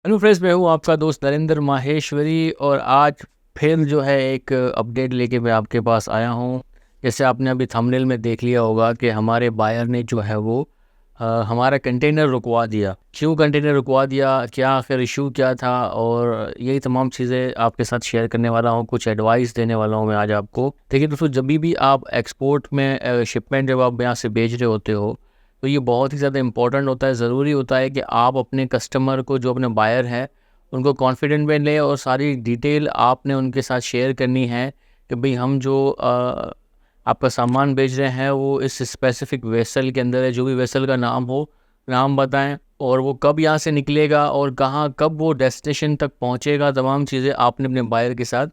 Hello friends, मैं हूँ आपका दोस्त नरेंद्र माहेश्वरी और आज फिर जो है एक अपडेट लेके मैं आपके पास आया हूँ। जैसे आपने अभी थंबनेल में देख लिया होगा कि हमारे बायर ने जो है वो हमारा कंटेनर रुकवा दिया। क्यों कंटेनर रुकवा दिया, क्या आखिर इशू क्या था, और यही तमाम चीज़ें आपके साथ शेयर करने वाला हूँ। कुछ एडवाइस देने वाला हूँ मैं आज आपको। देखिए दोस्तों, जब भी आप एक्सपोर्ट में शिपमेंट जब आप यहाँ से भेज रहे होते हो तो ये बहुत ही ज़्यादा इम्पोर्टेंट होता है, ज़रूरी होता है कि आप अपने कस्टमर को, जो अपने बायर हैं, उनको कॉन्फिडेंट में लें और सारी डिटेल आपने उनके साथ शेयर करनी है कि भाई हम जो आपका सामान बेच रहे हैं वो इस स्पेसिफिक वेसल के अंदर है। जो भी वेसल का नाम हो, नाम बताएं, और वो कब यहाँ से निकलेगा और कहाँ कब वो डेस्टिनेशन तक पहुँचेगा। तमाम चीज़ें आपने अपने बायर के साथ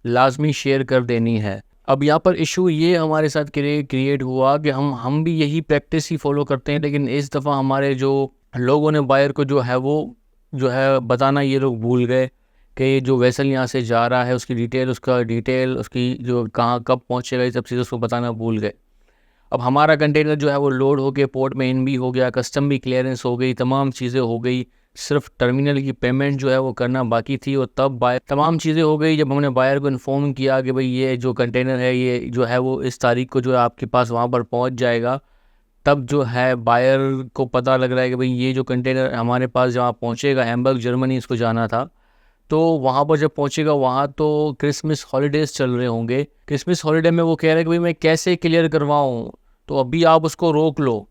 लाजमी शेयर कर देनी है। अब यहाँ पर इशू ये हमारे साथ क्रिएट हुआ कि हम भी यही प्रैक्टिस ही फॉलो करते हैं, लेकिन इस दफ़ा हमारे जो लोगों ने बायर को जो है वो जो है बताना ये लोग भूल गए कि जो वेसल यहाँ से जा रहा है उसकी डिटेल, उसकी जो कहाँ कब पहुँचेगा, ये सब चीज़ें उसको बताना भूल गए। अब हमारा कंटेनर जो है वो लोड होके पोर्ट में इन भी हो गया, कस्टम भी क्लियरेंस हो गई, तमाम चीज़ें हो गई। सिर्फ टर्मिनल की पेमेंट जो है वो करना बाकी थी और तब बायर तमाम चीज़ें हो गई जब हमने बायर को इन्फॉर्म किया कि भाई ये जो कंटेनर है ये जो है वो इस तारीख को जो है आपके पास वहाँ पर पहुँच जाएगा। तब जो है बायर को पता लग रहा है कि भाई ये जो कंटेनर हमारे पास जहाँ पहुँचेगा, हैम्बर्ग जर्मनी इसको जाना था, तो वहाँ पर जब पहुँचेगा वहाँ तो क्रिसमस हॉलीडेज़ चल रहे होंगे। क्रिसमस हॉलीडे में वो कह रहे हैं कि भाई मैं कैसे क्लियर करवाऊँ, तो अभी आप उसको रोक लो।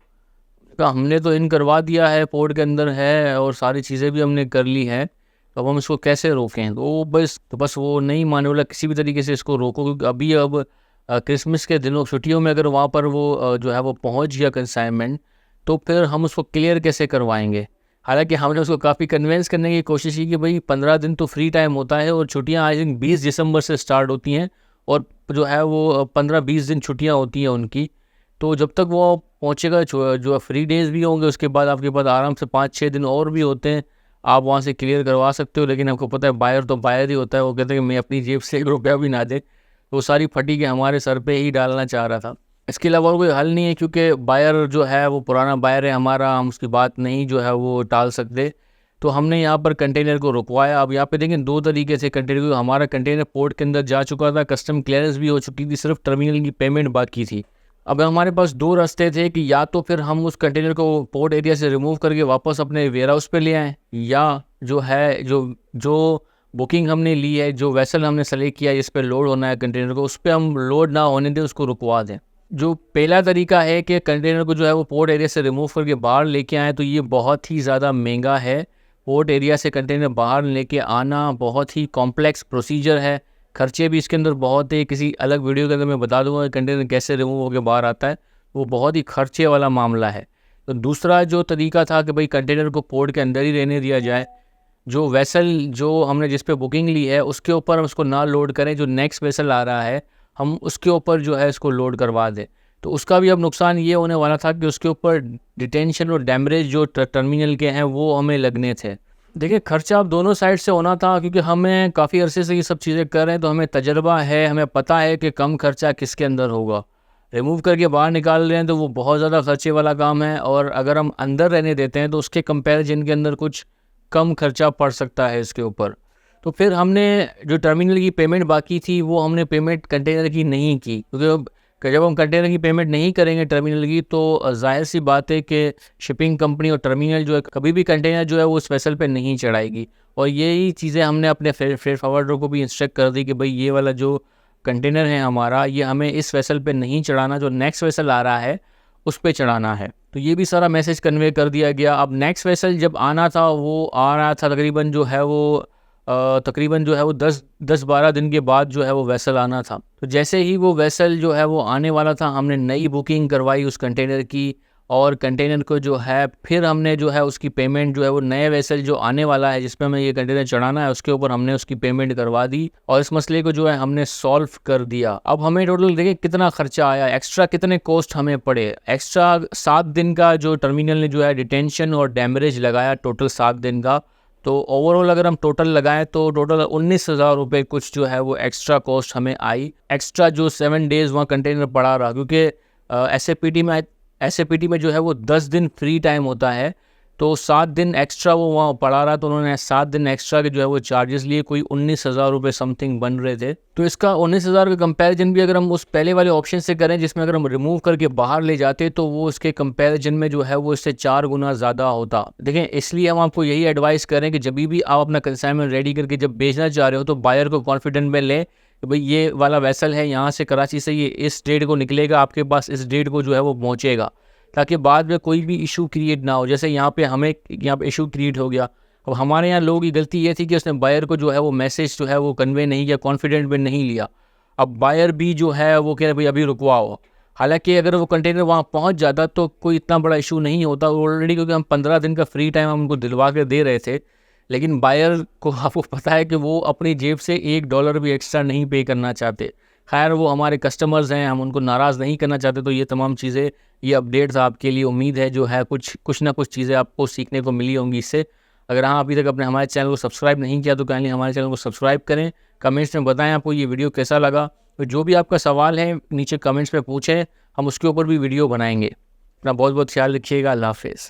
तो हमने तो इन करवा दिया है, पोर्ट के अंदर है और सारी चीज़ें भी हमने कर ली हैं, तो अब हम इसको कैसे रोकें। तो बस वो नहीं माने, बोला किसी भी तरीके से इसको रोको, क्योंकि अभी अब क्रिसमस के दिनों छुट्टियों में अगर वहाँ पर वो जो है वो पहुँच गया कंसाइनमेंट, तो फिर हम उसको क्लियर कैसे करवाएंगे। हालांकि हमने उसको काफ़ी कन्विंस करने की कोशिश की कि भाई 15 दिन तो फ्री टाइम होता है और छुट्टियाँ आई थिंक 20 दिसंबर से स्टार्ट होती हैं, और जो है वो 15-20 दिन छुट्टियाँ होती हैं उनकी। तो जब तक वो पहुँचेगा, जो फ्री डेज़ भी होंगे, उसके बाद आपके पास आराम से 5-6 दिन और भी होते हैं, आप वहाँ से क्लियर करवा सकते हो। लेकिन आपको पता है बायर तो बायर ही होता है, वो कहते हैं कि मैं अपनी जेब से 1 रुपया भी ना दे, तो वो सारी फटी के हमारे सर पे ही डालना चाह रहा था। इसके अलावा और कोई हल नहीं है, क्योंकि बायर जो है वो पुराना बायर है हमारा, हम उसकी बात नहीं जो है वो टाल सकते। तो हमने यहाँ पर कंटेनर को रुकवाया। अब यहाँ पे देखें 2 तरीके से कंटेनर, हमारा कंटेनर पोर्ट के अंदर जा चुका था, कस्टम क्लियरेंस भी हो चुकी थी, सिर्फ टर्मिनल की पेमेंट बाकी थी। अब हमारे पास 2 रास्ते थे कि या तो फिर हम उस कंटेनर को पोर्ट एरिया से रिमूव करके वापस अपने वेयर हाउस पे ले आएँ, या जो है जो जो बुकिंग हमने ली है, जो वेसल हमने सेलेक्ट किया है जिस पे लोड होना है कंटेनर को, उस पे हम लोड ना होने दें, उसको रुकवा दें। जो पहला तरीका है कि कंटेनर को जो है वो पोर्ट एरिया से रिमूव करके बाहर लेके आएँ, तो ये बहुत ही ज़्यादा महंगा है। पोर्ट एरिया से कंटेनर बाहर लेके आना बहुत ही कॉम्प्लेक्स प्रोसीजर है, खर्चे भी इसके अंदर बहुत है। किसी अलग वीडियो के अंदर मैं बता दूंगा कंटेनर कैसे रिमूव होकर बाहर आता है, वो बहुत ही खर्चे वाला मामला है। तो दूसरा जो तरीका था कि भाई कंटेनर को पोर्ट के अंदर ही रहने दिया जाए, जो वेसल जो हमने जिस पे बुकिंग ली है उसके ऊपर हम उसको ना लोड करें, जो नेक्स्ट वेसल आ रहा है हम उसके ऊपर जो है इसको लोड करवा दें। तो उसका भी अब नुकसान ये होने वाला था कि उसके ऊपर डिटेंशन और डैमरेज जो टर्मिनल के हैं वो हमें लगने थे। देखिए, खर्चा अब दोनों साइड से होना था, क्योंकि हमें काफ़ी अरसे से ये सब चीज़ें कर रहे हैं, तो हमें तजर्बा है, हमें पता है कि कम खर्चा किसके अंदर होगा। रिमूव करके बाहर निकाल रहे हैं तो वो बहुत ज़्यादा खर्चे वाला काम है, और अगर हम अंदर रहने देते हैं तो उसके कंपैरिजन के अंदर कुछ कम खर्चा पड़ सकता है इसके ऊपर। तो फिर हमने जो टर्मिनल की पेमेंट बाकी थी वो हमने पेमेंट कंटेनर की नहीं की, क्योंकि जब हम कंटेनर की पेमेंट नहीं करेंगे टर्मिनल की, तो जाहिर सी बात है कि शिपिंग कंपनी और टर्मिनल जो है कभी भी कंटेनर जो है वो उस वेसल पे नहीं चढ़ाएगी। और यही चीज़ें हमने अपने फ्रेट फॉरवर्डर को भी इंस्ट्रक्ट कर दी कि भाई ये वाला जो कंटेनर है हमारा, ये हमें इस वेसल पे नहीं चढ़ाना, जो नेक्स्ट वेसल आ रहा है उस पे चढ़ाना है। तो ये भी सारा मैसेज कन्वे कर दिया गया। अब नेक्स्ट वेसल जब आना था वो आ रहा था तकरीबन जो है वो 10-12 दिन के बाद जो है वो वेसल आना था। तो जैसे ही वो वेसल जो है वो आने वाला था, हमने नई बुकिंग करवाई उस कंटेनर की, और कंटेनर को जो है फिर हमने जो है उसकी पेमेंट जो है वो नए वेसल जो आने वाला है जिसमें हमें ये कंटेनर चढ़ाना है उसके ऊपर हमने उसकी पेमेंट करवा दी, और इस मसले को जो है हमने सॉल्व कर दिया। अब हमें टोटल देखिए कितना खर्चा आया, एक्स्ट्रा कितने कॉस्ट हमें पड़े। एक्स्ट्रा 7 दिन का जो टर्मिनल ने जो है डिटेंशन और डैमरेज लगाया, टोटल 7 दिन का। तो ओवरऑल अगर हम टोटल लगाएं तो टोटल 19,000 रुपये कुछ जो है वो एक्स्ट्रा कॉस्ट हमें आई। एक्स्ट्रा जो 7 डेज़ वहाँ कंटेनर पड़ा रहा, क्योंकि एस ए पी टी में जो है वो 10 दिन फ्री टाइम होता है, तो 7 दिन एक्स्ट्रा वो वहाँ पड़ा रहा, तो उन्होंने 7 दिन एक्स्ट्रा के जो है वो चार्जेस लिए, कोई 19,000 रुपये समथिंग बन रहे थे। तो इसका 19,000 का कंपैरिजन भी अगर हम उस पहले वाले ऑप्शन से करें जिसमें अगर हम रिमूव करके बाहर ले जाते तो वो उसके कंपैरिजन में जो है वो इससे 4 गुना ज़्यादा होता। देखें, इसलिए हम आपको यही एडवाइस करें कि जब भी आप अपना कंसाइनमेंट रेडी करके जब बेचना चाह रहे हो तो बायर को कॉन्फिडेंट में लें कि भाई ये वाला वेसल है, यहाँ से कराची से ये इस डेट को निकलेगा, आपके पास इस डेट को जो है वो पहुँचेगा, ताकि बाद में कोई भी इशू क्रिएट ना हो। जैसे यहाँ पे इशू क्रिएट हो गया। अब हमारे यहाँ लोगों की गलती ये थी कि उसने बायर को जो है वो मैसेज जो है वो कन्वे नहीं किया, कॉन्फिडेंट में नहीं लिया। अब बायर भी जो है वो कह रहे भाई अभी रुकवाओ, हालांकि अगर वो कंटेनर वहाँ पहुँच जाता तो कोई इतना बड़ा इशू नहीं होता ऑलरेडी, क्योंकि हम 15 दिन का फ्री टाइम हम उनको दिलवा के दे रहे थे। लेकिन बायर को आपको पता है कि वो अपनी जेब से $1 भी एक्स्ट्रा नहीं पे करना चाहते। खैर, वो हमारे कस्टमर्स हैं, हम उनको नाराज़ नहीं करना चाहते। तो ये तमाम चीज़ें, ये अपडेट्स आपके लिए, उम्मीद है जो है कुछ ना कुछ चीज़ें आपको सीखने को मिली होंगी इससे। अगर हाँ अभी तक अपने हमारे चैनल को सब्सक्राइब नहीं किया तो काइंडली हमारे चैनल को सब्सक्राइब करें। कमेंट्स में बताएं आपको ये वीडियो कैसा लगा। तो जो भी आपका सवाल है नीचे कमेंट्स में पूछें, हम उसके ऊपर भी वीडियो बनाएंगे। अपना बहुत बहुत ख्याल रखिएगा। अल्लाह हाफ़िज़।